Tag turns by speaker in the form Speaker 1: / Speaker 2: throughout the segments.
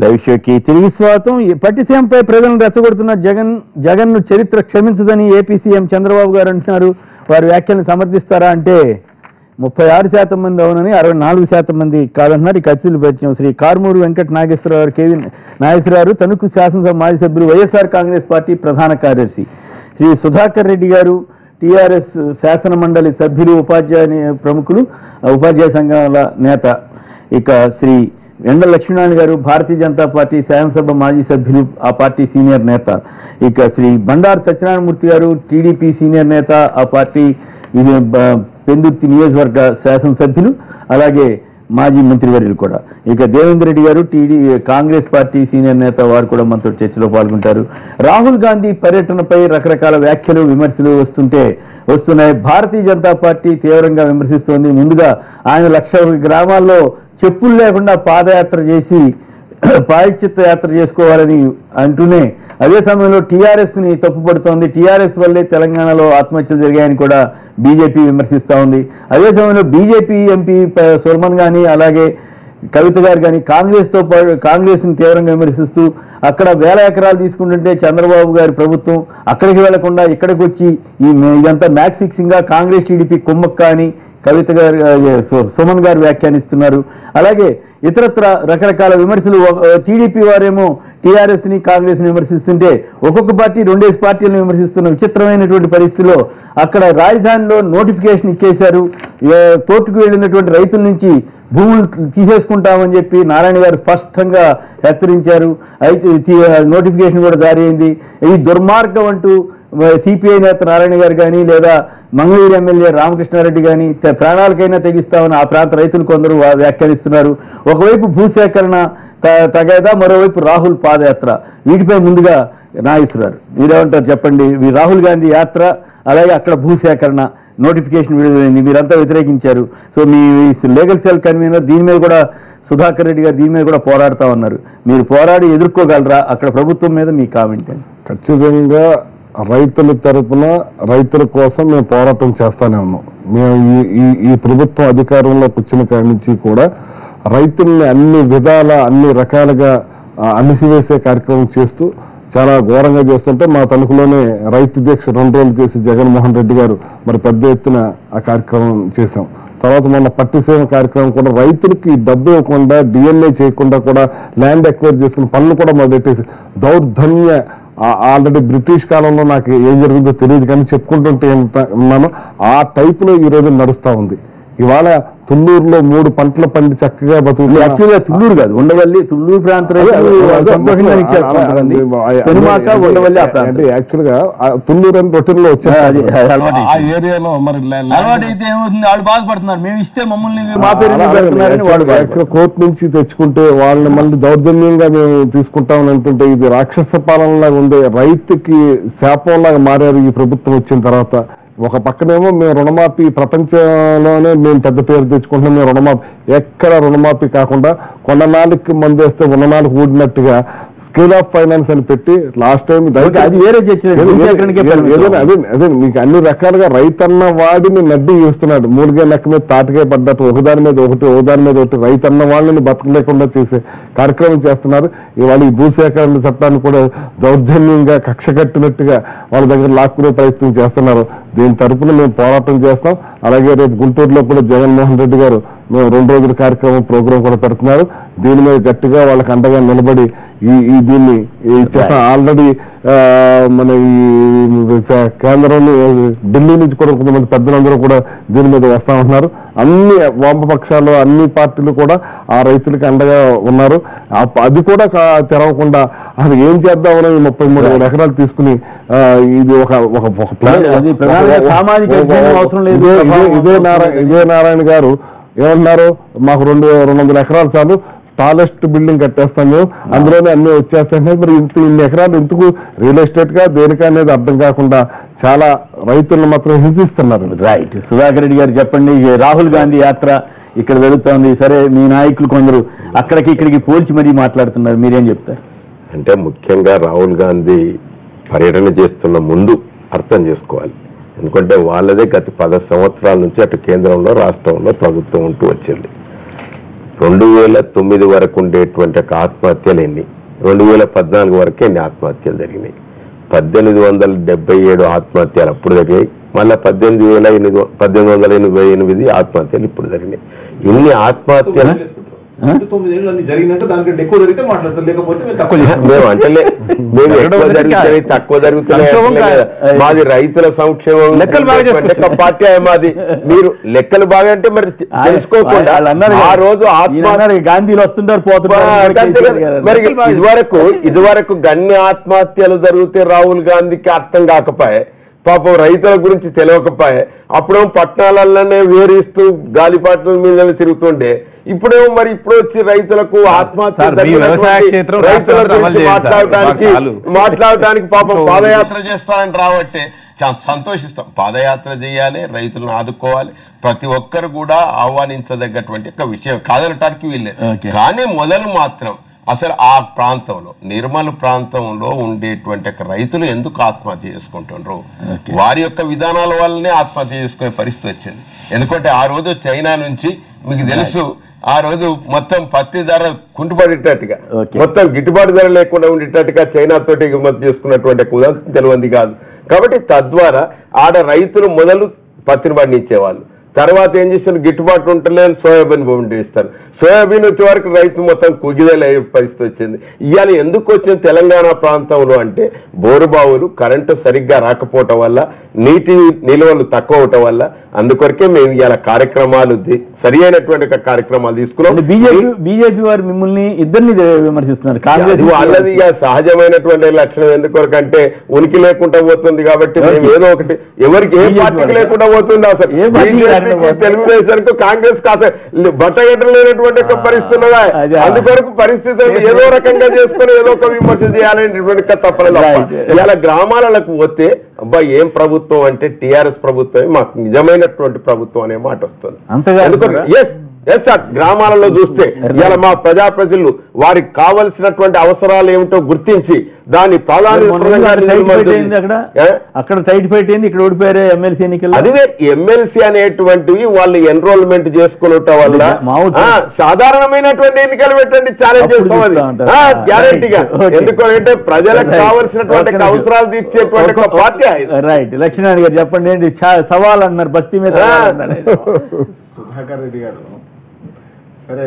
Speaker 1: Live షోకి తిరిగి స్వాగతం. పట్టిసీఎంపై ప్రజలను రెచ్చగొడుతున్న జగన్ను చరిత్ర క్షమించదని ఏపీ సీఎం చంద్రబాబు గారు అంటున్నారు. వారి వ్యాఖ్యలను సమర్థిస్తారా అంటే 36% మంది అవునని, 64% మంది కాదంటున్నారు. ఈ కచ్చిలు పరిచయం శ్రీ కారుమూరు వెంకట నాగేశ్వరరావు, కేవీ నాగేశ్వరరావు, తణుకు శాసనసభ మాజీ సభ్యులు, వైఎస్ఆర్ కాంగ్రెస్ పార్టీ ప్రధాన కార్యదర్శి శ్రీ సుధాకర్ రెడ్డి గారు, టీఆర్ఎస్ శాసన మండలి సభ్యులు, ప్రముఖులు, ఉపాధ్యాయ సంఘాల నేత, ఇక శ్రీ ఎండ లక్ష్మీనారాయణ గారు, భారతీయ జనతా పార్టీ శాసనసభ మాజీ సభ్యులు, ఆ పార్టీ సీనియర్ నేత, ఇక శ్రీ బండారు సత్యనారాయణమూర్తి గారు, టీడీపీ సీనియర్ నేత, ఆ పార్టీ పెందుర్తి నియోజకవర్గ శాసనసభ్యులు, అలాగే మాజీ మంత్రివర్యులు కూడా, ఇక దేవేందర్ రెడ్డి గారు, కాంగ్రెస్ పార్టీ సీనియర్ నేత, వారు కూడా మనతో చర్చలో పాల్గొంటారు. రాహుల్ గాంధీ పర్యటనపై రకరకాల వ్యాఖ్యలు, విమర్శలు వస్తున్నాయి. భారతీయ జనతా పార్టీ తీవ్రంగా విమర్శిస్తోంది. ముందుగా ఆయన 1,00,000 గ్రామాల్లో చెప్పులు లేకుండా పాదయాత్ర చేసి పాయచిత్త యాత్ర చేసుకోవాలని అంటూనే, అదే సమయంలో టీఆర్ఎస్ని తప్పుపడుతోంది. టీఆర్ఎస్ వల్లే తెలంగాణలో ఆత్మహత్యలు జరిగాయని కూడా బీజేపీ విమర్శిస్తూ ఉంది. అదే సమయంలో బీజేపీ ఎంపీ సుర్మన్ కానీ, అలాగే కవిత గారు కానీ కాంగ్రెస్ని తీవ్రంగా విమర్శిస్తూ, అక్కడ వేల ఎకరాలు తీసుకుంటుంటే చంద్రబాబు గారి ప్రభుత్వం అక్కడికి వెళ్లకుండా ఇక్కడికి వచ్చి ఇదంతా మ్యాచ్ ఫిక్సింగ్గా కాంగ్రెస్ టీడీపీ కుమ్మక్క అని కవిత గారు, సుమన్ గారు వ్యాఖ్యానిస్తున్నారు. అలాగే ఇతరత్ర రకరకాల విమర్శలు. టీడీపీ వారేమో టీఆర్ఎస్ని, కాంగ్రెస్ని విమర్శిస్తుంటే, ఒక్కొక్క పార్టీ 2 పార్టీలను విమర్శిస్తున్న విచిత్రమైనటువంటి పరిస్థితిలో అక్కడ రాజధానిలో నోటిఫికేషన్ ఇచ్చేశారు. కోర్టుకు వెళ్ళినటువంటి రైతుల నుంచి భూములు తీసేసుకుంటామని చెప్పి నారాయణ గారు స్పష్టంగా హెచ్చరించారు. అయితే నోటిఫికేషన్ కూడా జారీ అయింది. ఈ దుర్మార్గం అంటూ సిపిఐ నేత నారాయణ గారు కానీ, లేదా మంగళగిరి ఎమ్మెల్యే రామకృష్ణారెడ్డి కానీ ప్రాణాలకైనా తెగిస్తామని ఆ ప్రాంత రైతులు కొందరు వ్యాఖ్యానిస్తున్నారు. ఒకవైపు భూసేకరణ తగదా, మరోవైపు రాహుల్ పాదయాత్ర. వీటిపై ముందుగా నాగేశ్వరరావు, మీరేమంటారు చెప్పండి. రాహుల్ గాంధీ యాత్ర, అలాగే అక్కడ భూసేకరణ నోటిఫికేషన్ విడుదలైంది, మీరంతా వ్యతిరేకించారు. సో మీ లీగల్ సెల్ కన్వీనర్ దీని మీద కూడా, సుధాకర్ రెడ్డి గారు దీని మీద కూడా పోరాడుతూ ఉన్నారు. మీరు పోరాడి ఎదుర్కోగలరా? అక్కడ ప్రభుత్వం మీద మీ కామెంట్?
Speaker 2: ఖచ్చితంగా రైతుల తరపున, రైతుల కోసం మేము పోరాటం చేస్తానే ఉన్నాం. మేము ఈ ప్రభుత్వం అధికారంలోకి వచ్చిన కాడి నుంచి కూడా రైతుల్ని అన్ని విధాల, అన్ని రకాలుగా అణిసివేసే కార్యక్రమం చేస్తూ చాలా ఘోరంగా చేస్తుంటే, మా తణుకులోనే రైతు దీక్ష 2 రోజులు చేసి జగన్మోహన్ రెడ్డి గారు మరి పెద్ద ఎత్తున ఆ కార్యక్రమం చేశాం. తర్వాత మొన్న పట్టిసీమ కార్యక్రమం కూడా రైతులకి డబ్బు ఇవ్వకుండా, డిఎన్ఏ చేయకుండా కూడా ల్యాండ్ ఎక్వైర్ చేసుకుని పనులు కూడా మొదలెట్టేసి దౌర్ధన్య, ఆల్రెడీ బ్రిటిష్ కాలంలో నాకు ఏం జరుగుతుందో తెలియదు కానీ చెప్పుకుంటుంటే ఉన్నాను, ఆ టైపులో ఈ రోజు నడుస్తూ ఉంది. ఇవాళ తుళ్ళూరులో 3 పంటలు పండి చక్కగా బతుకుతుంది.
Speaker 1: యాక్చువల్గా తుళ్ళూరు కాదు, ఉండవల్లి, తుళ్ళూరు ప్రాంతం
Speaker 2: అంటే యాక్చువల్గా తుళ్ళూరు అని రొటీన్లో వచ్చేది. ఆ ఏరియాలో మరి
Speaker 1: వాళ్ళు బాధపడుతున్నారు, మేము ఇస్తే మమ్మల్ని
Speaker 2: యాక్చువల్ కోర్టు నుంచి తెచ్చుకుంటే వాళ్ళని మళ్ళీ దౌర్జన్యంగా మేము తీసుకుంటామని అంటుంటే, ఇది రాక్షస పాలనలాగా ఉంది. రైతుకి శాపంలాగా మారారు ఈ ప్రభుత్వం వచ్చిన తర్వాత. ఒక పక్కనేమో మేము రుణమాఫీ, ప్రపంచంలోనే మేము పెద్ద పేరు తెచ్చుకుంటున్నాం, మేము రుణమాఫీ, ఎక్కడ రుణమాఫీ కాకుండా కొన్ననాళ్ళకి మందేస్తే ఉన్ననాళ్ళకి ఊడినట్టుగా స్కేల్ ఆఫ్ ఫైనాన్స్ అని పెట్టి లాస్ట్ టైం అదే మీకు అన్ని రకాలుగా రైతన్న వాడిని నడ్డి చేస్తున్నాడు. మూలిగే నెక్క మీద తాటికే పడ్డట్టు, ఒకదాని మీద ఒకటి రైతన్న వాళ్ళని బతకలేకుండా చేసే కార్యక్రమం చేస్తున్నారు. ఇవాళ ఈ భూసేకరణ చట్టాన్ని కూడా దౌర్జన్యంగా కక్ష కట్టినట్టుగా వాళ్ళ దగ్గర లాక్కునే ప్రయత్నం చేస్తున్నారు. దీని తరపున మేము పోరాటం చేస్తాం. అలాగే రేపు గుంటూరులో కూడా జగన్మోహన్ రెడ్డి గారు మేము 2 రోజుల ప్రోగ్రాం కూడా పెడుతున్నారు. దీని మీద గట్టిగా వాళ్ళకి అండగా నిలబడి దీన్ని చేస్తాం. ఆల్రెడీ మన ఈ కేంద్రంలో, ఢిల్లీ నుంచి కూడా కొంతమంది పెద్దలందరూ కూడా దీని మీద వస్తా ఉంటున్నారు. అన్ని వామపక్షాలు, అన్ని పార్టీలు కూడా ఆ రైతులకి అండగా ఉన్నారు. అది కూడా తెరవకుండా అది ఏం చేద్దామని 33,000 ఎకరాలు తీసుకుని ఇది ఒక ప్లాన్. ఇదే నారాయణ గారు ఏమన్నారు, మాకు 200 ఎకరాలు చాలు, టాలెస్ట్ బిల్డింగ్ కట్టేస్తాం మేము, అందులోనే అన్ని వచ్చేస్తాయి. మరి ఇన్ని ఎకరాలు ఎందుకు రియల్ ఎస్టేట్ గా దేనికా అనేది అర్థం కాకుండా చాలా రైతులను మాత్రం హింసిస్తున్నారు.
Speaker 1: రైట్. సుధాకర్ రెడ్డి గారు చెప్పండి, రాహుల్ గాంధీ యాత్ర ఇక్కడ జరుగుతోంది, సరే మీ నాయకులు కొందరు అక్కడికి ఇక్కడికి పోల్చి మరీ మాట్లాడుతున్నారు, మీరేం చెప్తారు?
Speaker 3: అంటే ముఖ్యంగా రాహుల్ గాంధీ పర్యటన చేస్తున్న ముందు అర్థం చేసుకోవాలి. ఎందుకంటే వాళ్ళదే గత 10 సంవత్సరాల నుంచి అటు కేంద్రంలో, రాష్ట్రంలో ప్రభుత్వం ఉంటూ వచ్చింది. 2009 వరకు ఉండేటువంటి ఆత్మహత్యలు ఎన్ని, 2014 వరకు ఎన్ని ఆత్మహత్యలు జరిగినాయి? 1877 ఆత్మహత్యలు అప్పుడు జరిగాయి. మళ్ళీ 1888 ఆత్మహత్యలు ఇప్పుడు జరిగినాయి. ఇన్ని ఆత్మహత్యలు మేము అంటలే, మేము ఎక్కువ జరుగుతున్నాయి తక్కువ జరుగుతున్నాయి. మాది రైతుల సంక్షేమం పార్టీ మాది. మీరు లెక్కలు బాగా అంటే మరి తెలుసుకోకుండా ఆ రోజు
Speaker 1: గాంధీలు వస్తుంటారు
Speaker 3: మరి ఇదివరకు గన్ని ఆత్మహత్యలు జరిగితే రాహుల్ గాంధీకి అర్థం కాకపోయే, పాపం రైతుల గురించి తెలియకపోయే, అప్పుడేమో పట్టణాలలోనే వేరిస్తూ గాలిపాట్ల మీద తిరుగుతుండే, ఇప్పుడేమో మరి ఇప్పుడు వచ్చి రైతులకు ఆత్మహత్య మాట్లాడటానికి పాపం పాదయాత్ర చేస్తానని రావట్టే సంతోషిస్తాం. పాదయాత్ర చేయాలి, రైతులను ఆదుకోవాలి, ప్రతి ఒక్కరు కూడా ఆహ్వానించదగ్గటువంటి ఒక విషయం కాదనటానికి వీల్లేదు. కానీ మొదలు మాత్రం అసలు ఆ ప్రాంతంలో నిర్మల్ ప్రాంతంలో ఉండేటువంటి రైతులు ఎందుకు ఆత్మహత్య చేసుకుంటున్నారు? వారి యొక్క విధానాల వల్లనే ఆత్మహత్య చేసుకునే పరిస్థితి వచ్చింది. ఎందుకంటే ఆ రోజు చైనా నుంచి మీకు తెలుసు, ఆ రోజు మొత్తం పత్తి ధర కుంటుపడేటట్టుగా, మొత్తం గిట్టుబాటు ధర లేకుండా ఉండేటట్టుగా చైనా తోటి ఎగుమతి చేసుకున్నటువంటి ఉదాహరణ తెలియంది కాదు. కాబట్టి తద్వారా ఆడ రైతులు మొదలు పత్తిని పండించేవాళ్ళు, తర్వాత ఏం చేస్తారు, గిట్టుబాటు ఉంటలేని సోయాబీన్ పండిస్తారు. సోయాబీన్ వచ్చే వరకు రైతు మొత్తం కుగిదలే పరిస్థితి వచ్చింది. ఇవాళ ఎందుకు వచ్చింది తెలంగాణ ప్రాంతంలో అంటే బోరుబావులు కరెంటు సరిగ్గా రాకపోవటం వల్ల, నీటి నిల్వలు తక్కువ అవటం వల్ల, అందుకొరకే మేము ఇవాళ కార్యక్రమాలు సరి అయినటువంటి కార్యక్రమాలు తీసుకున్నాం.
Speaker 1: బీజేపీ వారు మిమ్మల్ని ఇద్దరిని విమర్శిస్తున్నారు. కాంగ్రెస్
Speaker 3: వాళ్ళది ఇక సహజమైనటువంటి లక్షణం. ఎందుకొరకంటే ఉనికి లేకుండా పోతుంది కాబట్టి మేము ఏదో ఒకటి, ఎవరికి ఏ పార్టీకి లేకుండా పోతుంది. అసలు తెలుగుదేశానికి కాంగ్రెస్ కాస్త బట్టగట్టలు లేనటువంటి పరిస్థితి ఉన్నదా? అందుకొరకు పరిస్థితి ఏదో రకంగా చేసుకుని ఏదో ఒక విమర్శ చేయాలనేటువంటి తప్పలేదు. ఇలా గ్రామాలకు పోతే అబ్బా ఏం ప్రభుత్వం అంటే టీఆర్ఎస్ ప్రభుత్వమే మాకు నిజమైనటువంటి ప్రభుత్వం అనే మాట వస్తుంది. గ్రామాలలో చూస్తే ఇలా మా ప్రజాప్రతినిధులు వారికి కావలసినటువంటి అవసరాలు ఏమిటో గుర్తించి దాని ప్రాధాన్యత అదివే ఎమ్మెల్సీ అనేటువంటివి వాళ్ళు ఎన్రోల్మెంట్ చేసుకున్నట వల్ల సాధారణమైనటువంటి ఎన్నికలు పెట్టండి ఛాలెంజ్ చేస్తాం. అది గ్యారంటీగా. ఎందుకంటే ప్రజలకు కావలసినటువంటి అవసరాలు తీర్చేటువంటి పార్టీ.
Speaker 1: రైట్. లక్ష్మీనారాయణ గారు చెప్పండి ఏంటి సవాల్ అన్నారు బస్తీ మీద?
Speaker 4: సుధాకర్ రెడ్డి గారు సరే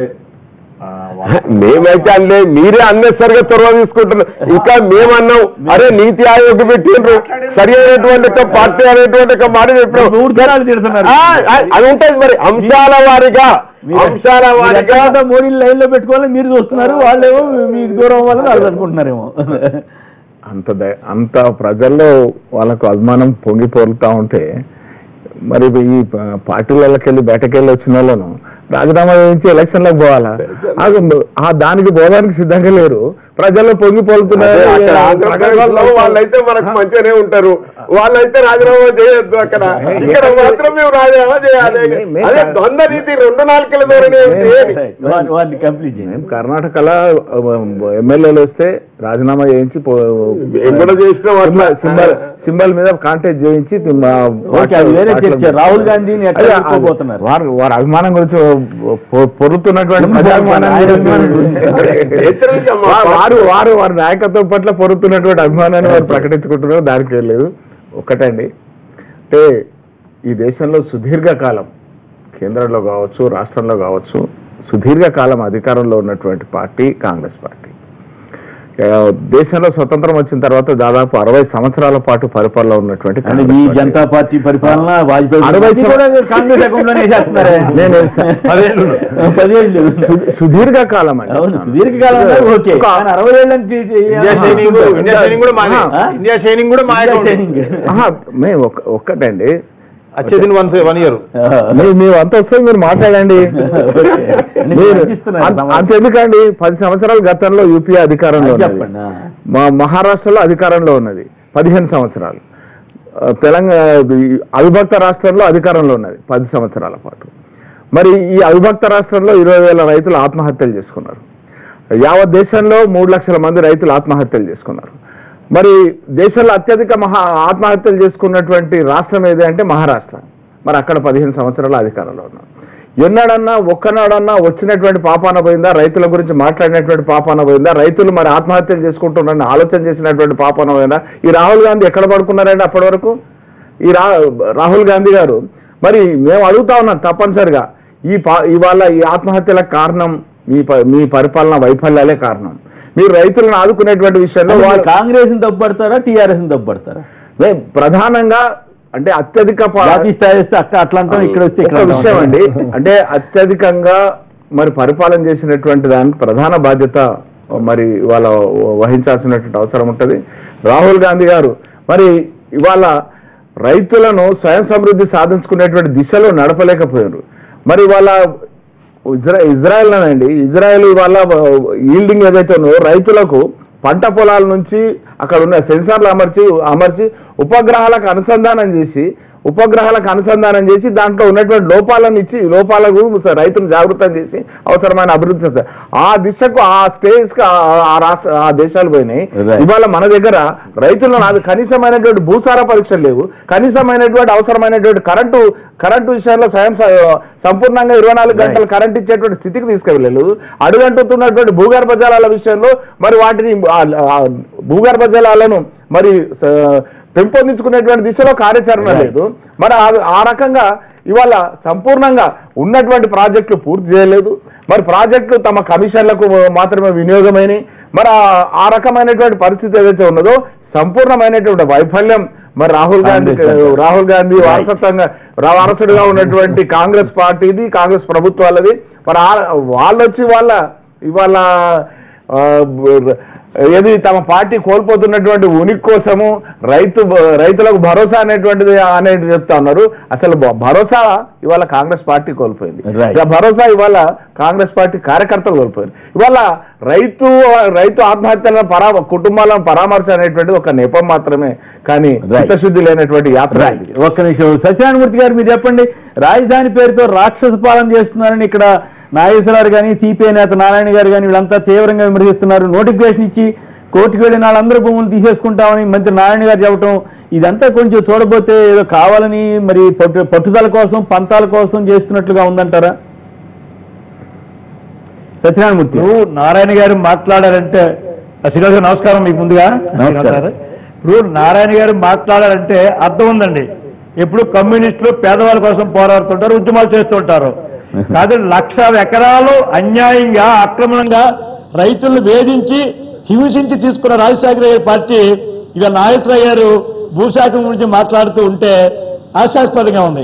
Speaker 3: మేమైతే అనలే, మీరే అన్నెసరిగా చొరవ తీసుకుంటున్నారు. ఇంకా మేమన్నాం అరే నీతి ఆయోగ్ పెట్టిండ్రు సరి అయినటువంటి పార్టీ అనేటువంటి మాట చెప్పారు. అది ఉంటుంది మరి అంశాల వారిగా
Speaker 1: మోడీ లైన్ లో పెట్టుకోవాలని మీరు చూస్తున్నారు, వాళ్ళేమో మీకు దూరం వల్ల వాళ్ళు అనుకుంటున్నారేమో.
Speaker 4: అంత ప్రజల్లో వాళ్ళకు అభిమానం పొంగిపోలుతా ఉంటే మరి ఈ పార్టీలకి వెళ్ళి బయటకెళ్ళి వచ్చిన వాళ్ళను రాజీనామా చేయించి ఎలక్షన్లకు పోవాలా? దానికి పోవడానికి సిద్ధంగా లేరు, ప్రజల్లో పొంగిపోలుతున్నారు.
Speaker 3: వాళ్ళైతే మనకు మంచిగానే ఉంటారు, వాళ్ళైతే రాజీనామా చేయొద్దు. అక్కడ ఇక్కడ మాత్రం మేము రాజీనామా చేయాలి. అదే ద్వంద్వ నీతి 2 నాలుకల ధోరణి.
Speaker 4: కర్ణాటకలో ఎమ్మెల్యేలు వస్తే రాజీనామా చేయించి సింబల్ మీద కాంటాక్ట్ చేయించి
Speaker 1: రాహుల్ గాంధీని
Speaker 4: వారి అభిమానం గురించి పొరుతున్నటువంటి వారి నాయకత్వం పట్ల పొరుతున్నటువంటి అభిమానాన్ని వారు ప్రకటించుకుంటున్నారు. దానికి లేదు. ఒక్కటండి, అంటే ఈ దేశంలో సుదీర్ఘకాలం కేంద్రంలో కావచ్చు రాష్ట్రంలో కావచ్చు సుదీర్ఘకాలం అధికారంలో ఉన్నటువంటి పార్టీ కాంగ్రెస్ పార్టీ. దేశంలో స్వతంత్రం వచ్చిన తర్వాత దాదాపు 60 సంవత్సరాల పాటు పరిపాలన ఉన్నటువంటి
Speaker 1: జనతా పార్టీ పరిపాలన
Speaker 4: సుదీర్ఘకాలం అండి.
Speaker 1: సుదీర్ఘకాలం
Speaker 4: మేము ఒక్కటండి
Speaker 1: అంత
Speaker 4: వస్తే మీరు మాట్లాడండి. అంతెందుకండి 10 సంవత్సరాల గతంలో యూపీఏ అధికారంలో ఉన్నది, మా మహారాష్ట్రలో అధికారంలో ఉన్నది 15 సంవత్సరాలు, తెలంగాణ అవిభక్త రాష్ట్రంలో అధికారంలో ఉన్నది 10 సంవత్సరాల పాటు. మరి ఈ అవిభక్త రాష్ట్రంలో 20,000 రైతులు ఆత్మహత్యలు చేసుకున్నారు. యావత్ దేశంలో 3 లక్షల మంది రైతులు ఆత్మహత్యలు చేసుకున్నారు. మరి దేశంలో అత్యధిక ఆత్మహత్యలు చేసుకున్నటువంటి రాష్ట్రం ఏది అంటే మహారాష్ట్ర. మరి అక్కడ 15 సంవత్సరాల అధికారంలో ఉన్నారు. ఎన్నాడన్నా ఒక్కనాడన్నా వచ్చినటువంటి పాపాన పోయిందా? రైతుల గురించి మాట్లాడినటువంటి పాపాన పోయిందా? రైతులు మరి ఆత్మహత్యలు చేసుకుంటున్నారని ఆలోచన చేసినటువంటి పాపాన పోయిందా? ఈ రాహుల్ గాంధీ ఎక్కడ పడుకున్నారండి అప్పటి వరకు? ఈ రాహుల్ గాంధీ గారు మరి మేము అడుగుతా ఉన్నాం తప్పనిసరిగా ఇవాళ ఈ ఆత్మహత్యలకు కారణం మీ పరిపాలన వైఫల్యాలే కారణం. మీరు రైతులను ఆదుకునేటువంటి విషయంలో
Speaker 1: కాంగ్రెస్ ని తప్పుపడతారా, టీఆర్ఎస్ ని తప్పుపడతారా?
Speaker 4: ప్రధానంగా అంటే అత్యధిక ఒక విషయం అండి, అంటే అత్యధికంగా మరి పరిపాలన చేసినటువంటి దానికి ప్రధాన బాధ్యత మరి ఇవాళ వహించాల్సినటువంటి అవసరం ఉంటుంది. రాహుల్ గాంధీ గారు మరి ఇవాళ రైతులను స్వయం సమృద్ధి సాధించుకునేటువంటి దిశలో నడపలేకపోయారు. మరి వాళ్ళ ఇజ్రాయెల్ ఇవాళ ఈల్డింగ్ ఏదైతే ఉన్నదో రైతులకు పంట పొలాల నుంచి అక్కడ ఉన్న సెన్సార్లు అమర్చి ఉపగ్రహాలకు అనుసంధానం చేసి దాంట్లో ఉన్నటువంటి లోపాలకు రైతును జాగృతం చేసి అవసరమైన అభివృద్ధి చేస్తారు. ఆ దిశకు ఆ స్టేట్స్ కి ఆ దేశాలు పోయినాయి. ఇవాళ మన దగ్గర రైతులను కనీసమైనటువంటి భూసార పరీక్షలు లేవు, కనీసమైనటువంటి అవసరమైనటువంటి కరెంటు విషయంలో సంపూర్ణంగా 24 గంటలు కరెంట్ ఇచ్చేటువంటి స్థితికి తీసుకెళ్ళలేదు. అడుగంటుతున్నటువంటి భూగర్భ జలాల విషయంలో మరి వాటిని భూగర్భ జలాలను మరి పెంపొందించుకునేటువంటి దిశలో కార్యాచరణ లేదు. మరి ఆ రకంగా ఇవాళ సంపూర్ణంగా ఉన్నటువంటి ప్రాజెక్టులు పూర్తి చేయలేదు. మరి ప్రాజెక్టులు తమ కమిషన్లకు మాత్రమే వినియోగమైనవి. మరి ఆ రకమైనటువంటి పరిస్థితి ఏదైతే ఉన్నదో సంపూర్ణమైనటువంటి వైఫల్యం మరి రాహుల్ గాంధీ వారసుడుగా ఉన్నటువంటి కాంగ్రెస్ పార్టీది, కాంగ్రెస్ ప్రభుత్వాలది. మరి వాళ్ళు వచ్చి ఇవాళ ఏది తమ పార్టీ కోల్పోతున్నటువంటి ఉనికి కోసము రైతులకు భరోసా అనేది చెప్తా ఉన్నారు. అసలు భరోసా ఇవాళ కాంగ్రెస్ పార్టీ కోల్పోయింది. భరోసా ఇవాళ కాంగ్రెస్ పార్టీ కార్యకర్తలు కోల్పోయింది. ఇవాళ రైతు ఆత్మహత్యలను కుటుంబాలను పరామర్శ అనేటువంటిది ఒక నెపం మాత్రమే, కానీ చిత్తశుద్ధి లేనటువంటి యాత్ర.
Speaker 1: ఒక్క నిమిషం సత్యనారాయణమూర్తి గారు, మీరు చెప్పండి. రాజధాని పేరుతో రాక్షస పాలన చేస్తున్నారని ఇక్కడ నాగేశ్వరరావు కానీ సిపిఐ నేత నారాయణ గారు కానీ వీళ్ళంతా తీవ్రంగా విమర్శిస్తున్నారు. నోటిఫికేషన్ ఇచ్చి కోర్టుకు వెళ్ళిన వాళ్ళందరూ భూములు తీసేసుకుంటామని మంత్రి నారాయణ గారు చెప్పడం, ఇదంతా కొంచెం చూడబోతే ఏదో కావాలని మరి పట్టుదల కోసం పంతాల కోసం చేస్తున్నట్లుగా ఉందంటారా? సత్యనారాయణమూర్తి
Speaker 5: నారాయణ గారు మాట్లాడారంటే, శ్రీనివాస్ గారు నమస్కారం మీకు ముందుగా. ఇప్పుడు నారాయణ గారు మాట్లాడారంటే అర్థం ఉందండి. ఎప్పుడు కమ్యూనిస్టులు పేదవాళ్ళ కోసం పోరాడుతుంటారు, ఉద్యమాలు చేస్తుంటారు. కాదు 1,00,000 ఎకరాలు అన్యాయంగా అక్రమంగా రైతులను వేధించి హింసించి తీసుకున్న రాజశేఖర గారి పార్టీ ఇక నాగేశ్వరరావు గారు భూశాఖం గురించి మాట్లాడుతూ ఉంటే ఆశాస్పదంగా ఉంది.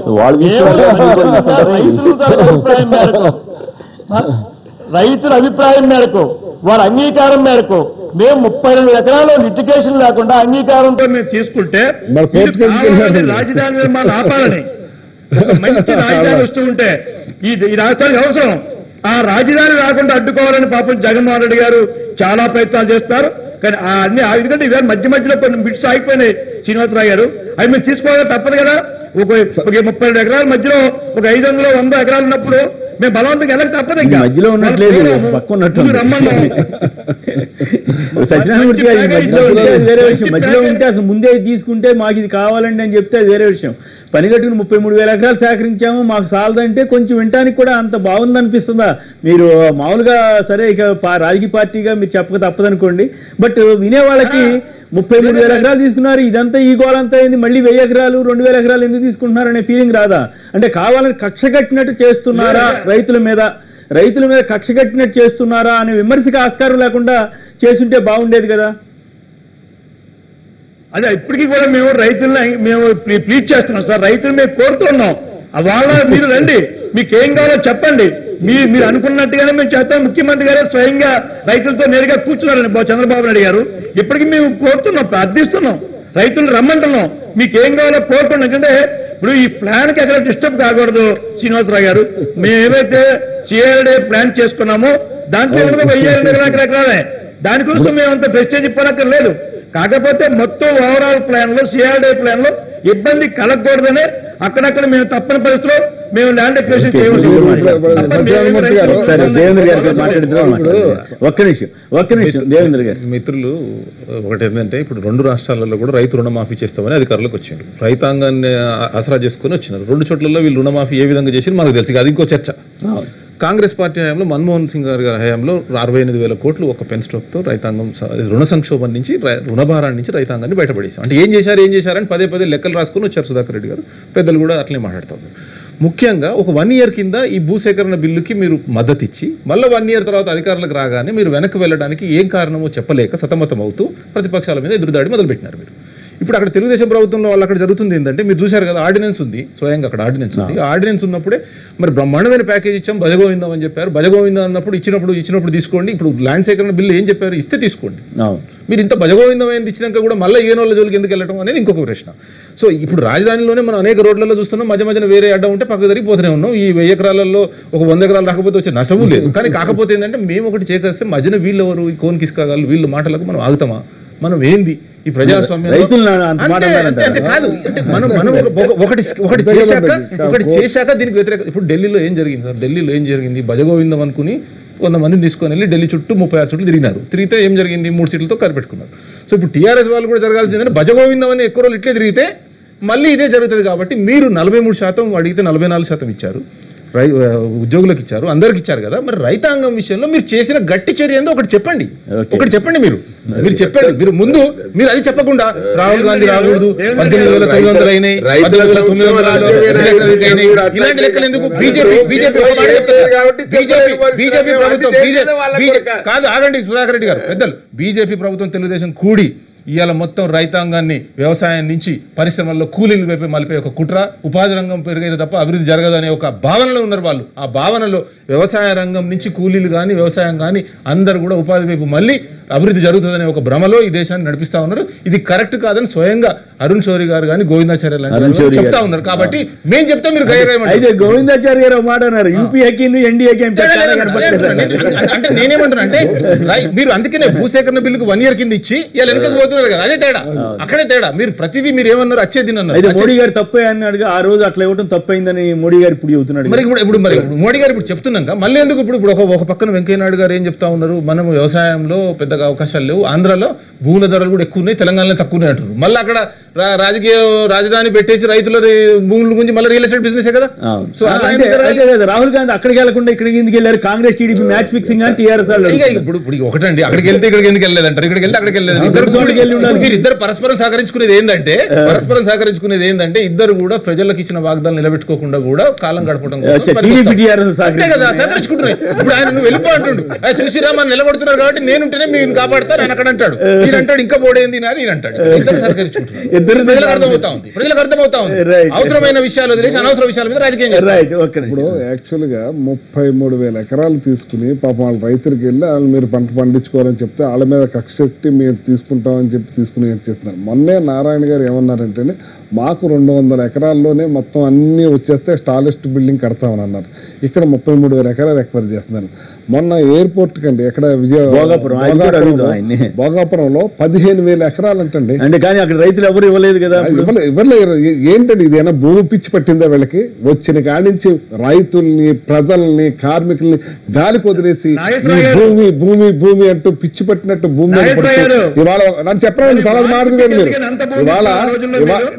Speaker 5: రైతుల అభిప్రాయం మేరకు వారి అంగీకారం మేరకు మేము 32 ఎకరాలు లిటిగేషన్ లేకుండా అంగీకారంతో మేము తీసుకుంటే రాజధాని నిర్మాణం ఆపాలని మంచి రాజధాని వస్తూ ఉంటే ఈ రాష్ట్రానికి అవసరం. ఆ రాజధాని రాకుండా అడ్డుకోవాలని పాపం జగన్మోహన్ రెడ్డి గారు చాలా ప్రయత్నాలు చేస్తారు. కానీ అన్ని ఎందుకంటే ఇవాళ మధ్యలో కొన్ని బిట్స్ ఆగిపోయినాయి శ్రీనివాసరావు గారు, అవి మేము తీసుకోవాలి తప్పదు కదా. ఒక 32 ఎకరాల మధ్యలో ఒక 500 100 ఎకరాలు ఉన్నప్పుడు మేము బలవంతంగా వెళ్ళక తప్పదు. ఇంకా మధ్యలో ఉన్నట్లేదు,
Speaker 1: సత్యనారాయణమూర్తి గారు మధ్యలో ఉంటే వేరే విషయం. మధ్యలో ఉంటే అసలు ముందే తీసుకుంటే మాకు ఇది కావాలండి అని చెప్తే అది వేరే విషయం. పనిగట్టుకుని 33,000 ఎకరాలు సేకరించాము మాకు చాలదంటే కొంచెం వినటానికి కూడా అంత బాగుందనిపిస్తుందా? మీరు మామూలుగా సరే ఇక రాజకీయ పార్టీగా మీరు చెప్పక తప్పదనుకోండి, బట్ వినేవాళ్ళకి 33,000 ఎకరాలు తీసుకున్నారు, ఇదంతా ఈ గోలంతా అయింది, మళ్ళీ 1000 ఎకరాలు 2,000 ఎకరాలు ఎందుకు తీసుకుంటున్నారు అనే ఫీలింగ్ రాదా? అంటే కావాలని కక్ష కట్టినట్టు చేస్తున్నారా, రైతుల మీద కక్ష కట్టినట్టు చేస్తున్నారా అనే విమర్శకు ఆస్కారం లేకుండా చేస్తుంటే బాగుండేది కదా.
Speaker 5: అదే ఇప్పటికీ కూడా మేము రైతులను ప్లీజ్ చేస్తున్నాం సార్, రైతులు మేము కోరుతున్నాం. వాళ్ళ మీరు రండి, మీకేం కావాలో చెప్పండి, మీరు అనుకున్నట్టుగానే మేము చేస్తాం. ముఖ్యమంత్రి గారే స్వయంగా రైతులతో నేరుగా కూర్చున్నారని చంద్రబాబు నాయుడు గారు. ఇప్పటికీ మేము కోరుతున్నాం, ప్రార్థిస్తున్నాం, రైతులు రమ్మంటున్నాం, మీకేం కావాలో కోరుతున్నాం. ఎందుకంటే ఇప్పుడు ఈ ప్లాన్ కి ఎక్కడ డిస్టర్బ్ కాకూడదు శ్రీనివాసరావు గారు. మేము ఏవైతే సిఆర్డే ప్లాన్ చేసుకున్నామో దాంట్లో 1,000 ఎకరాలే, దానికోసం మేమంత ప్రెస్టేజ్ ఇవ్వనక్కర్లేదు. కాకపోతే మొత్తం ఓవరాల్ ప్లాన్ లో సిఆర్డే ప్లాన్ లో ఇబ్బంది కలగకూడదనే అక్కడక్కడ మేము తప్పని పరిస్థితిలో మేము ల్యాండ్ ఎక్విజిషన్ చేయవలసి
Speaker 1: ఒక్క నిమిషం దేవేంద్ర గారు.
Speaker 6: మిత్రులు ఒకటి ఏంటంటే ఇప్పుడు 2 రాష్ట్రాలలో కూడా రైతు రుణమాఫీ చేస్తామని అధికారులకు వచ్చిండు. రైతాంగాన్ని ఆసరా చేసుకుని వచ్చినారు. 2 చోట్లలో వీళ్ళు రుణమాఫీ ఏ విధంగా చేసి మనకు తెలుసు. అది ఇంకో చర్చ. కాంగ్రెస్ పార్టీ హయాంలో మన్మోహన్ సింగ్ గారి హయాంలో 68,000 కోట్లు ఒక పెన్ స్టాక్ తో రైతాంగం రుణ సంక్షోభం నుంచి రుణభారాన్ని నుంచి రైతాంగాన్ని బయటపడేసాం. అంటే ఏం చేశారని పదే లెక్కలు రాసుకుని వచ్చారు సుధాకర్ రెడ్డి గారు. పెద్దలు కూడా అట్లే మాట్లాడుతారు. ముఖ్యంగా ఒక 1 ఇయర్ కింద ఈ భూసేకరణ బిల్లుకి మీరు మద్దతు ఇచ్చి మళ్ళీ 1 ఇయర్ తర్వాత అధికారులకు రాగానే మీరు వెనక్కి వెళ్ళడానికి ఏం కారణమో చెప్పలేక సతమతం అవుతూ ప్రతిపక్షాల మీద ఎదురుదాడి మొదలుపెట్టినారు మీరు. ఇప్పుడు అక్కడ తెలుగుదేశం ప్రభుత్వంలో వాళ్ళు అక్కడ జరుగుతుంది ఏంటంటే మీరు చూశారు కదా, ఆర్డినెన్స్ ఉంది, స్వయంగా అక్కడ ఆర్డినెన్స్ ఉంది. ఆర్డినెన్స్ ఉన్నప్పుడే మరి బ్రహ్మాండమైన ప్యాకేజ్ ఇచ్చాం, భజగోవిందం అని చెప్పారు. భజగోవిందం అన్నప్పుడు ఇచ్చినప్పుడు తీసుకోండి. ఇప్పుడు ల్యాండ్ సేకరణ బిల్లు ఏం చెప్పారు, ఇస్తే తీసుకోండి. మీరు ఇంత భజగోవిందం అయింది ఇచ్చినాక కూడా మళ్ళీ ఏ నోళ్ళ జోలికి ఎందుకు వెళ్ళడం అనేది ఇంకొక ప్రశ్న. సో ఇప్పుడు రాజధానిలోనే మనం అనేక రోడ్లలో చూస్తున్నాం, మధ్యన వేరే అడ్డం ఉంటే పక్కకు జరిగిపోతూనే ఉన్నాం. ఈ 1000 ఎకరాలలో ఒక 100 ఎకరాలు రాకపోతే వచ్చే నష్టము లేదు. కానీ కాకపోతే ఏంటంటే మేము ఒకటి చేస్తే మధ్యన వీళ్ళెవరు, ఈ కోన్ కిస్కాగాళ్ళు, వీళ్ళు మాటలకు మనం ఆగుతామా? మనం ఏంది ఈ ప్రజాస్వామ్యం కాదు. అంటే మనం ఒకటి చేశాక దీనికి వ్యతిరేక. ఇప్పుడు ఢిల్లీలో ఏం జరిగింది సార్? ఢిల్లీలో ఏం జరిగింది? భజగోవిందం అనుకుని 100 మందిని తీసుకొని వెళ్ళి ఢిల్లీ చుట్టూ 36 చుట్టూ తిరిగినారు. తిరిగితే ఏం జరిగింది? 3 సీట్లతో కరిపెట్టుకున్నారు. సో ఇప్పుడు టీఆర్ఎస్ వాళ్ళు కూడా జరగాల్సిందంటే భజగోవిందం అని ఎక్కువ రోజులు ఇట్లే తిరిగితే మళ్ళీ ఇదే జరుగుతుంది. కాబట్టి మీరు 43% అడిగితే 44% ఇచ్చారు, ఉద్యోగులకు ఇచ్చారు, అందరికి ఇచ్చారు కదా. మరి రైతాంగం విషయంలో మీరు చేసిన గట్టి చర్య ఏందో ఒకటి చెప్పండి. మీరు చెప్పండి. మీరు ముందు మీరు అది చెప్పకుండా రాహుల్ గాంధీ రాకూడదు, 18,900 అయినాయి, 18,900 ఇలాంటి లెక్కలు ఎందుకు? బీజేపీ కాదు, ఆగండి సుధాకర్ రెడ్డి గారు, పెద్దలు. బీజేపీ ప్రభుత్వం, తెలుగుదేశం కూడి ఇవాళ మొత్తం రైతాంగాన్ని వ్యవసాయం నుంచి పరిశ్రమల్లో కూలీలు వైపు మలిపే ఒక కుట్ర, ఉపాధి రంగం పెరిగేది తప్ప అభివృద్ధి జరగదు అనే ఒక భావనలో ఉన్నారు వాళ్ళు. ఆ భావనలో వ్యవసాయ రంగం నుంచి కూలీలు కానీ వ్యవసాయం కానీ అందరూ కూడా ఉపాధి వైపు మళ్ళీ అభివృద్ధి జరుగుతుందనే ఒక భ్రమలో ఈ దేశాన్ని నడిపిస్తా ఉన్నారు. ఇది కరెక్ట్ కాదని స్వయంగా అరుణ్ షౌరి గారు కానీ గోవిందాచార్య చెప్తా ఉన్నారు. కాబట్టి మేము చెప్తాం, మీరు
Speaker 1: అయితే గోవిందాచార్య గారు మాట అన్నారు, యూపీఏకి ఎన్డీఏకి
Speaker 6: అంటే నేనేమంటున్నా అంటే మీరు అందుకనే భూసేకరణ బిల్లుకు 1 ఇయర్ కింద ఇచ్చి ఇలా వెనకకు పోతున్నారు కదా, అదే తేడా. అక్కడే తేడా. మీరు ప్రతిదీ మీరు ఏమన్నారు వచ్చేది అన్నారు.
Speaker 1: మోడీ గారు తప్పే అన్నాడు ఆ రోజు, అట్లా ఇవ్వడం తప్పైందని మోడీ గారు ఇప్పుడు చెబుతున్నాడు.
Speaker 6: మరి ఇప్పుడు మోడీ గారు ఇప్పుడు చెప్తున్నాక మళ్ళీ ఎందుకు ఇప్పుడు ఒక పక్కన వెంకయ్య నాయుడు గారు ఏం చెప్తా ఉన్నారు, మనం వ్యవసాయంలో పెద్దగా అవకాశాలు లేవు, ఆంధ్రాలో భూముల ధరలు కూడా ఎక్కువ ఉన్నాయి, తెలంగాణలో తక్కువ ఉన్నాయి అంటారు. మళ్ళీ అక్కడ రాజకీయ రాజధాని పెట్టేసి రైతుల భూముల గురించి మళ్ళీ రియల్ ఎస్టేట్ బిజినెస్ కదా. సో
Speaker 1: రాహుల్ గాంధీ అక్కడికి వెళ్లకుండా ఇక్కడికి ఎందుకు వెళ్ళారు? కాంగ్రెస్ టీడీపీ మ్యాచ్ ఫిక్సింగ్ అని టీఆర్ఎస్
Speaker 6: ఇప్పుడు ఒకటండి, అక్కడికి వెళ్తే ఇక్కడికి ఎందుకు వెళ్ళలేదంటారు, ఇక్కడికి వెళ్తే అక్కడికి వెళ్ళలేదు. ఇద్దరు పరస్పరం సహకరించుకునేది ఏంటంటే ఇద్దరు కూడా ప్రజలకు ఇచ్చిన వాగ్దానాలు నిలబెట్టుకోకుండా కూడా కాలం గడపడం సహకరించుకుంటున్నాయి. ఇప్పుడు ఆయన నువ్వు వెళ్ళిపో అంటుండు, చూసిరా మనం నిలబడుతున్నారు కాబట్టి నేనుంటేనే మీరు కాపాడతారు ఆయన అక్కడ అంటాడు. ఈయన అంటాడు ఇంకా పోడేంది అని ఈయన అంటాడు. ఇద్దరు సహకరించుకుంటున్నారు. ప్రజలకు అర్థమవుతా ఉంది అవసరమైన విషయాలు వదిలేసి అనవసర విషయాల మీద రాజకీయం చేస్తారు.
Speaker 2: ఇప్పుడు యాక్చువల్ గా 33,000 ఎకరాలు తీసుకుని పాపం వాళ్ళ రైతులకు వెళ్ళి వాళ్ళు మీరు పంట పండించుకోవాలని చెప్తే వాళ్ళ మీద కక్ష పెట్టి మీరు తీసుకుంటామని చెప్పి తీసుకుని చేస్తున్నారు. మొన్నే నారాయణ గారు ఏమన్నారంటే మాకు 200 ఎకరాల్లోనే మొత్తం అన్నీ వచ్చేస్తే స్టాలిస్ట్ బిల్డింగ్ కడతామని అన్నారు. ఇక్కడ 33,000 ఎకరాలు ఎక్వైర్ చేస్తున్నారు. మొన్న ఎయిర్పోర్ట్ కండి ఎక్కడ భోగాపురంలో 15,000 ఎకరాలు అంటండి.
Speaker 1: అంటే కానీ అక్కడ రైతులు ఎవరు ఇవ్వలేదు కదా,
Speaker 2: ఇవ్వలేరు. ఏంటండి ఇది ఏమైనా భూమి పిచ్చి పట్టిందా వీళ్ళకి? వచ్చిన కాడి నుంచి రైతుల్ని, ప్రజల్ని, కార్మికుల్ని గాలికి వదిలేసి భూమి భూమి భూమి అంటూ పిచ్చి పట్టినట్టు భూమి ఇవాళ నన్ను చెప్పండి, తర్వాత మాట్లాడుతుంది మీరు. ఇవాళ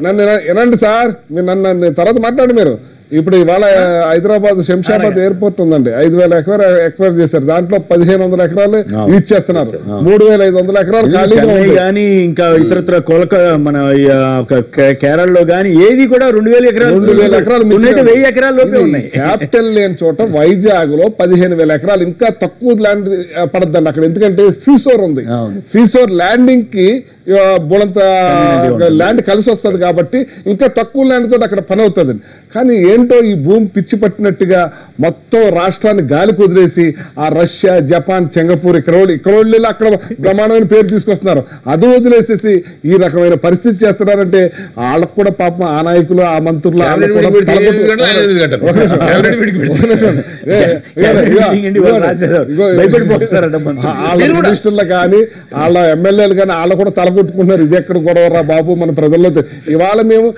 Speaker 2: నన్ను వినండి సార్, మీరు నన్ను తర్వాత మాట్లాడు మీరు. ఇప్పుడు ఇవాళ హైదరాబాద్ శంషాబాద్ ఎయిర్పోర్ట్ ఉందండి, 5,000 ఎకరాలు ఎక్వైర్ చేశారు. దాంట్లో 1,500 ఎకరాలు యూజ్ చేస్తున్నారు. 3,500 ఎకరాలు
Speaker 1: కానీ ఇంకా ఇతరత్ర మన కేరళలో గానీ ఏది కూడా 2,000 ఎకరాలు 1,000 ఎకరాలు
Speaker 2: క్యాపిటల్ లేని చోట వైజాగ్ లో 15,000 ఎకరాలు ఇంకా తక్కువ ల్యాండ్ పడద్దండి అక్కడ. ఎందుకంటే సీసోర్ ఉంది, సీసోర్ ల్యాండింగ్ కి బోలంత ల్యాండ్ కలిసి వస్తుంది కాబట్టి ఇంకా తక్కువ ల్యాండ్ తోటి అక్కడ పని అవుతుంది. కానీ ఏంటో ఈ భూమి పిచ్చి పట్టినట్టుగా మొత్తం రాష్ట్రాన్ని గాలి కుదిరేసి ఆ రష్యా, జపాన్, సింగపూర్ ఇక్కడ అక్కడ బ్రహ్మాండమైన పేరు తీసుకొస్తున్నారు. అది వదిలేసేసి ఈ రకమైన పరిస్థితి చేస్తున్నారంటే వాళ్ళకు కూడా పాపం ఆ నాయకులు, ఆ మంత్రులు మినిస్టర్లు కానీ వాళ్ళ ఎమ్మెల్యేలు కానీ వాళ్ళు కూడా తలపు కొట్టుకున్నారు. ఇది ఎక్కడ గొడవరా బాబు మన ప్రజల్లో ఇవాళ మేము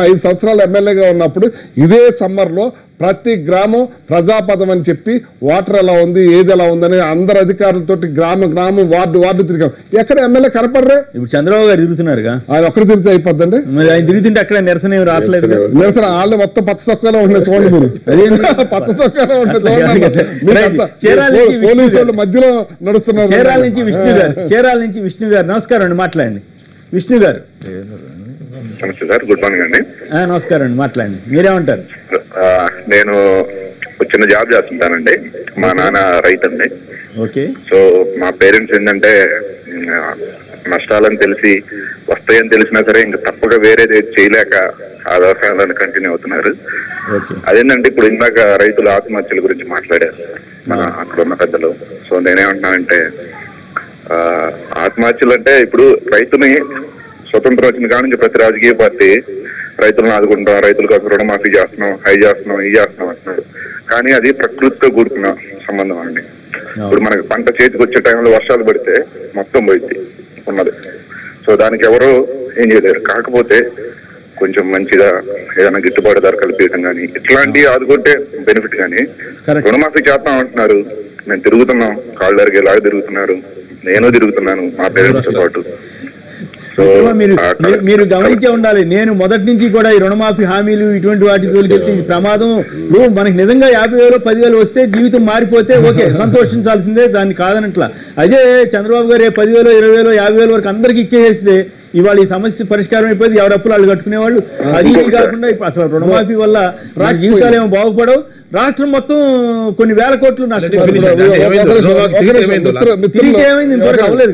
Speaker 2: 5 సంవత్సరాలు ఎమ్మెల్యేగా ఉన్నప్పుడు ఇదే సమ్మర్లో ప్రతి గ్రామం ప్రజాపదం అని చెప్పి వాటర్ ఎలా ఉంది ఏది ఎలా ఉందని అందరు అధికారులతోటి గ్రామం వార్డు తిరిగాం. ఎక్కడ ఎమ్మెల్యే కనపడరే?
Speaker 1: ఇప్పుడు చంద్రబాబు గారు తిరుగుతున్నారుగా,
Speaker 2: ఆయన ఒక్కడు తిరిగితే అయిపోద్దండి.
Speaker 1: ఆయన తిరుగుతుంటే అక్కడ నిరసన ఏమి రావట్లేదు.
Speaker 2: నిరసన వాళ్ళు మొత్తం పచ్చ చొక్కాలో ఉండే చూడండి మీరు, పచ్చ చొక్కాలో ఉండే చూడండి. పోలీసు వాళ్ళు మధ్యలో నడుస్తున్నారు.
Speaker 1: చీరాల నుంచి విష్ణు గారు నమస్కారం అండి, మాట్లాడండి. విష్ణు గారు
Speaker 7: నమస్తే సార్, గుడ్ మార్నింగ్ అండి.
Speaker 1: నమస్కారం అండి, మాట్లాడండి. మీరేమంటారు?
Speaker 7: నేను చిన్న జాబ్ చేస్తుంటానండి. మా నాన్న రైతు అండి.
Speaker 1: ఓకే.
Speaker 7: సో మా పేరెంట్స్ ఏంటంటే నష్టాలని తెలిసి వస్తాయని తెలిసినా సరే ఇంకా తప్పగా వేరేది చేయలేక ఆ వ్యవసాయాలను కంటిన్యూ అవుతున్నారు. అదేంటంటే ఇప్పుడు ఇందాక రైతుల ఆత్మహత్యల గురించి మాట్లాడారు మన అక్కడ ఉన్న పెద్దలు. సో నేనేమంటున్నానంటే ఆత్మహత్యలు అంటే ఇప్పుడు రైతుని స్వతంత్రం వచ్చిన కాడి నుంచి ప్రతి రాజకీయ పార్టీ రైతులను ఆదుకుంటాం, రైతుల కోసం రుణమాఫీ చేస్తున్నాం, ఇది చేస్తున్నాం అంటున్నారు. కానీ అది ప్రకృతితో కూడుకున్న సంబంధం అండి. ఇప్పుడు మనకి పంట చేతికి వచ్చే టైంలో వర్షాలు పడితే మొత్తం పోయింది ఉన్నది. సో దానికి ఎవరు ఏం చేయలేరు. కాకపోతే కొంచెం మంచిగా ఏదైనా గిట్టుబాటు ధర కల్పించడం కానీ ఇట్లాంటివి ఆదుకుంటే బెనిఫిట్. కానీ రుణమాఫీ చేస్తాం అంటున్నారు, మేము తిరుగుతున్నాం, కాళ్ళు అరిగేలాగా తిరుగుతున్నారు, నేను తిరుగుతున్నాను మా పేరెంట్స్తో పాటు.
Speaker 1: మీరు గమనించే ఉండాలి, నేను మొదటి నుంచి కూడా ఈ రుణమాఫీ హామీలు ఇటువంటి వాటి జోలికి ప్రమాదం. మనకి నిజంగా 50,000 10,000 వస్తే జీవితం మారిపోతే ఓకే, సంతోషించాల్సిందే, దాన్ని కాదనట్లా. అదే చంద్రబాబు గారు 10,000 20,000 50,000 వరకు అందరికి ఇచ్చేసేస్తే ఇవాళ ఈ సమస్య పరిష్కారం అయిపోయింది. ఎవరు అప్పులు వాళ్ళు కట్టుకునేవాళ్ళు. అది కాకుండా ఇప్పుడు అసలు రుణమాఫీ వల్ల జీవితాలు ఏమో బాగుపడవు, రాష్ట్రం మొత్తం కొన్ని వేల కోట్లు నష్టపోయింది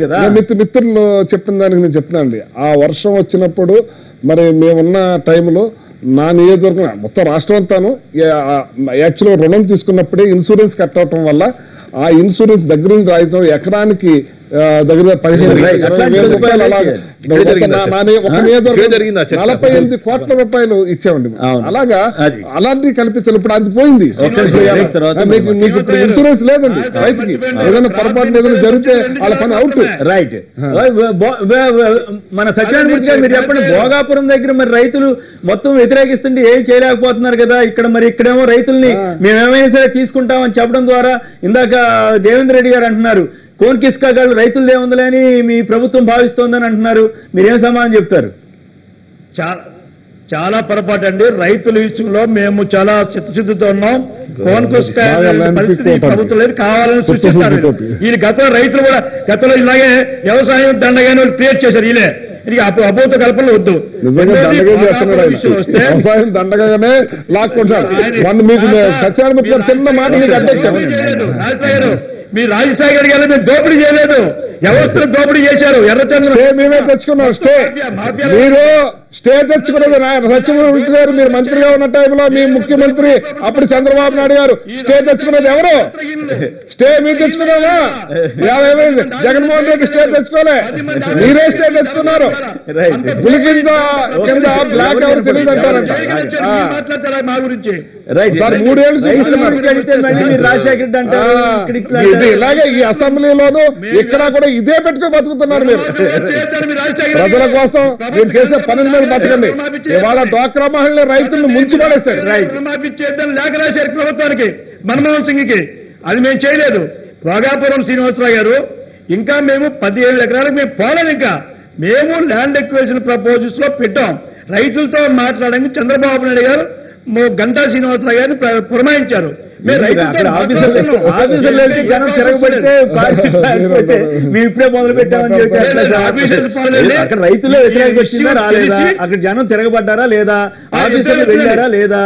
Speaker 1: కదా.
Speaker 2: మిత్రులు చెప్పిన దానికి నేను చెప్తున్నానండి. ఆ వర్షం వచ్చినప్పుడు మరి మేమున్న టైంలో నా నియోజకవర్గం మొత్తం రాష్ట్రం అంతాను యాక్చువల్గా రుణం తీసుకున్నప్పుడే ఇన్సూరెన్స్ కట్ అవటం వల్ల ఆ ఇన్సూరెన్స్ దగ్గర నుంచి రాయించడం ఎకరానికి దగ్గర 15,000 రూపాయలు అలాగే ఒక నియోజకవర్గం 48 కోట్ల రూపాయలు ఇచ్చామండి. అలాగా అలాంటివి కల్పించాలి. ఇప్పుడు అది పోయింది. మీకు ఇప్పుడు ఇన్సూరెన్స్ లేదండి రైతుకి. ఏదైనా పొరపాటున ఏదైనా జరిగితే వాళ్ళ పని అవుట్.
Speaker 1: రైట్. మన సత్యనారాయణమూర్తి గారు మీరు చెప్పండి, భోగాపురం దగ్గర మరి రైతులు మొత్తం వ్యతిరేకిస్తుంటే ఏం చేయలేకపోతున్నారు కదా. ఇక్కడేమో రైతుల్ని మేమేమైనా సరే తీసుకుంటామని చెప్పడం ద్వారా ఇందాక దేవేంద్ర రెడ్డి గారు అంటున్నారు కోన్కిస్కాగాళ్ళు రైతులదే ఉందిలే అని మీ ప్రభుత్వం భావిస్తోందని అంటున్నారు. మీరేం సమాధానం చెప్తారు?
Speaker 5: చాలా పొరపాటు అండి. రైతుల విషయంలో మేము చాలా చిత్తశుద్ధితో ఉన్నాం. పరిస్థితి ప్రభుత్వం లేదు, కావాలని సృష్టిస్తారు. ఈ గతంలో రైతులు కూడా గతంలో ఇలాగే వ్యవసాయం దండగానే క్రియేట్ చేశారు. వీళ్ళే ఇది అపోత కల్పనలు వద్దు.
Speaker 2: వ్యవసాయం దండగానే లాక్కుంటారు. మీకు సత్యనారాయణమూర్తి గారు చిన్న మాట మీకు అడ్డొచ్చారు.
Speaker 5: మీ రాజశేఖర్ గారు మేము దోపిడీ చేయలేదు, వ్యవస్థను దోపిడీ చేశారు.
Speaker 2: స్టే మేమే తెచ్చుకున్నాం. స్టే మీరు స్టే తెచ్చుకున్నది సత్యనారాయణమూర్తి గారు. మీరు మంత్రిగా ఉన్న టైంలో మీ ముఖ్యమంత్రి అప్పుడు చంద్రబాబు నాయుడు గారు స్టే తెచ్చుకున్నది ఎవరు? స్టే మీరు తెచ్చుకున్నావా? జగన్మోహన్ రెడ్డి స్టే తెచ్చుకోలే, మీరే స్టే తెచ్చుకున్నారు. గులికింద కింద బ్లాక్ ఎవరు తెలియదు అంటారంట. సార్ 3 ఏళ్ళు చూపిస్తున్నారు. ఇలాగే ఈ అసెంబ్లీలోనూ ఇక్కడ కూడా ఇదే పెట్టుకుని బతుకుతున్నారు. మీరు ప్రజల కోసం మీరు చేసే పనుల మీద బతకండి. ఇవాళ డ్వాక్రా మహిళలు రైతులను ముంచి పడేశారు.
Speaker 5: లేఖ రాశారు ప్రభుత్వానికి, మన్మోహన్ సింగ్ కి. అది మేము చేయలేదు. భోగాపురం శ్రీనివాసరావు గారు ఇంకా మేము 17 ఎకరాలకు మేము పోలేదు. ఇంకా మేము ల్యాండ్ ఎక్విజిషన్ ప్రపోజల్స్ లో పెట్టాం. రైతులతో మాట్లాడడానికి చంద్రబాబు నాయుడు గారు గంటా శ్రీనివాసరావు గారిని పురమాయించారు.
Speaker 1: ఆఫీసర్లు వెళ్తే జనం తిరగబడితే మేము ఇప్పుడే మొదలు పెట్టామని చెప్పి అక్కడ రైతులే వ్యతిరేకత వచ్చిందా రాలేదా? అక్కడ జనం తిరగబడ్డారా లేదా? ఆఫీసర్లు వెళ్ళారా లేదా?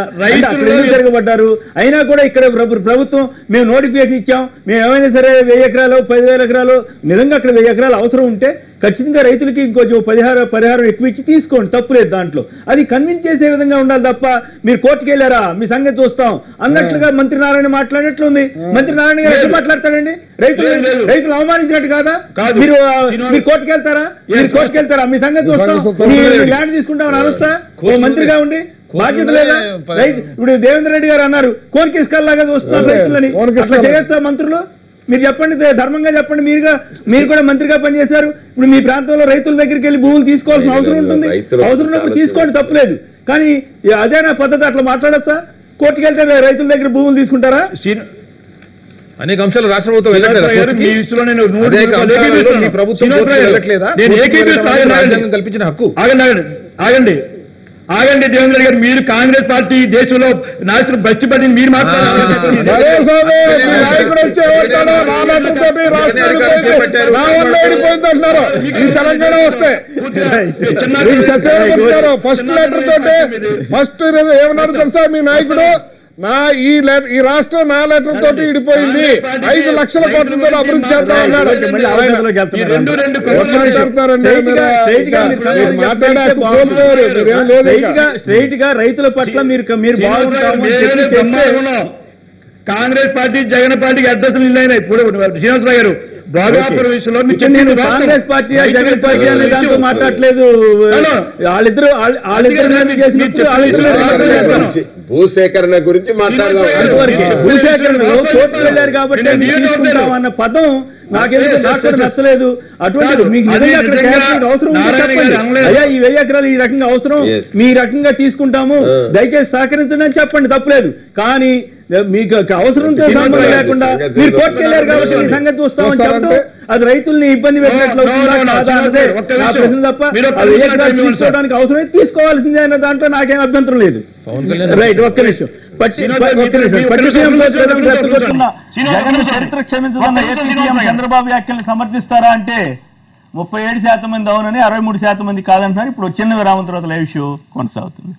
Speaker 1: అక్కడ ఎందుకు తిరగబడ్డారు? అయినా కూడా ఇక్కడ ప్రభుత్వం మేము నోటిఫికేషన్ ఇచ్చాం, మేము ఏమైనా సరే 1000 ఎకరాలు 10,000 ఎకరాలు నిజంగా అక్కడ 1000 ఎకరాలు అవసరం ఉంటే ఖచ్చితంగా రైతులకి ఇంకొంచెం పరిహారం ఎక్కువ ఇచ్చి తీసుకోండి, తప్పులేదు దాంట్లో. అది కన్విన్స్ చేసే విధంగా ఉండాలి తప్ప మీరు కోర్టుకు వెళ్ళారా మీ సంగతి చూస్తాం అన్నట్లుగా మంత్రి నారాయణ మాట్లాడినట్లుంది. మంత్రి నారాయణ గారు ఎట్లా మాట్లాడతాడండి? రైతులు అవమానించినట్టు కాదా? మీరు కోర్టుకు వెళ్తారా? మీరు కోర్టుకు వెళ్తారా? మీ సంగతి చూస్తాం, ల్యాండ్ తీసుకుంటామని అనొచ్చా ఓ మంత్రిగా ఉండి? బాధ్యత లేదా? ఇప్పుడు దేవేంద్ర రెడ్డి గారు అన్నారు కోన్కిస్కల్లాగా చూస్తున్నారు రైతులని. చేయొచ్చా మంత్రులు? మీరు చెప్పండి, ధర్మంగా చెప్పండి. మీరు కూడా మంత్రిగా పనిచేశారు. ఇప్పుడు మీ ప్రాంతంలో రైతుల దగ్గరికి వెళ్ళి భూములు తీసుకోవాల్సిన అవసరం ఉంటుంది. అవసరం ఉన్నప్పుడు తీసుకోండి, తప్పులేదు. కానీ అదేనా పద్ధతి? అట్లా మాట్లాడచ్చా? కోర్టుకు వెళ్తే రైతుల దగ్గర భూములు తీసుకుంటారా?
Speaker 6: అనేక అంశాలు రాష్ట్ర ప్రభుత్వం వెళ్ళట్లేదా? ప్రభుత్వం వెళ్ళట్లేదా? రాజ్యాంగం కల్పించిన హక్కు.
Speaker 5: ఆగండి దేవేంద్ర గారు, మీరు కాంగ్రెస్ పార్టీ దేశంలో నాయకులు బచ్చిపడి మీరు
Speaker 2: తెలంగాణ వస్తే ఫస్ట్ లెటర్ తోటే ఫస్ట్ ఏమన్నారు తెలుసా మీ నాయకుడు? ఈ రాష్ట్రం నా లెటర్ తోటి విడిపోయింది, 5 లక్షల కోట్లతో అభివృద్ధి చేద్దాం అన్నాడు.
Speaker 1: స్ట్రైట్ గా రైతుల పట్ల మీరు బాగుంటాము.
Speaker 5: కాంగ్రెస్ పార్టీ జగన్ పార్టీకి అడ్రస్ అయినాయి. ఇప్పుడు శ్రీనివాసరావు గారు భోగాపురం విషయంలో
Speaker 1: నేను కాంగ్రెస్ పార్టీ జగన్ పార్టీ అనే దాంతో మాట్లాడలేదు. వాళ్ళిద్దరు
Speaker 3: భూసేకరణ గురించి మాట్లాడదాం.
Speaker 1: భూసేకరణలో కోర్టుకు వెళ్ళారు కాబట్టి తీసుకుంటాం అన్న పదం నాకు కూడా నచ్చలేదు. అటువంటి మీకు నిజంగా అక్కడ క్యారెక్టర్ అవసరం ఉంటే చెప్పండి, అయ్యా ఈ 1000 ఎకరాలు ఈ రకంగా అవసరం, మీ రకంగా తీసుకుంటాము, దయచేసి సహకరించండి అని చెప్పండి, తప్పులేదు. కానీ మీకు అవసరంతో సంబంధం లేకుండా మీరు కోర్టుకు వెళ్ళారు కాబట్టి మీ సంగతి చూస్తామని చెప్పడం అది రైతుల్ని ఇబ్బంది పెట్టినట్లు అవుతుందా కాదా అన్నదే నా ప్రశ్న తప్ప 1000 ఎకరాలు తీసుకోవడానికి అవసరమైతే తీసుకోవాల్సిందే అన్న దాంట్లో నాకేం అభ్యంతరం లేదు. రైట్, ఒక్క నిమిషం. జగన్ చరిత్ర క్షమించదన్న ఏపీ సీఎం చంద్రబాబు వ్యాఖ్యల్ని సమర్థిస్తారా అంటే 37% మంది అవునని, 63% మంది కాదంటున్నారు. ఇప్పుడు చిన్న విరామం తర్వాత లైవ్ షో కొనసాగుతుంది.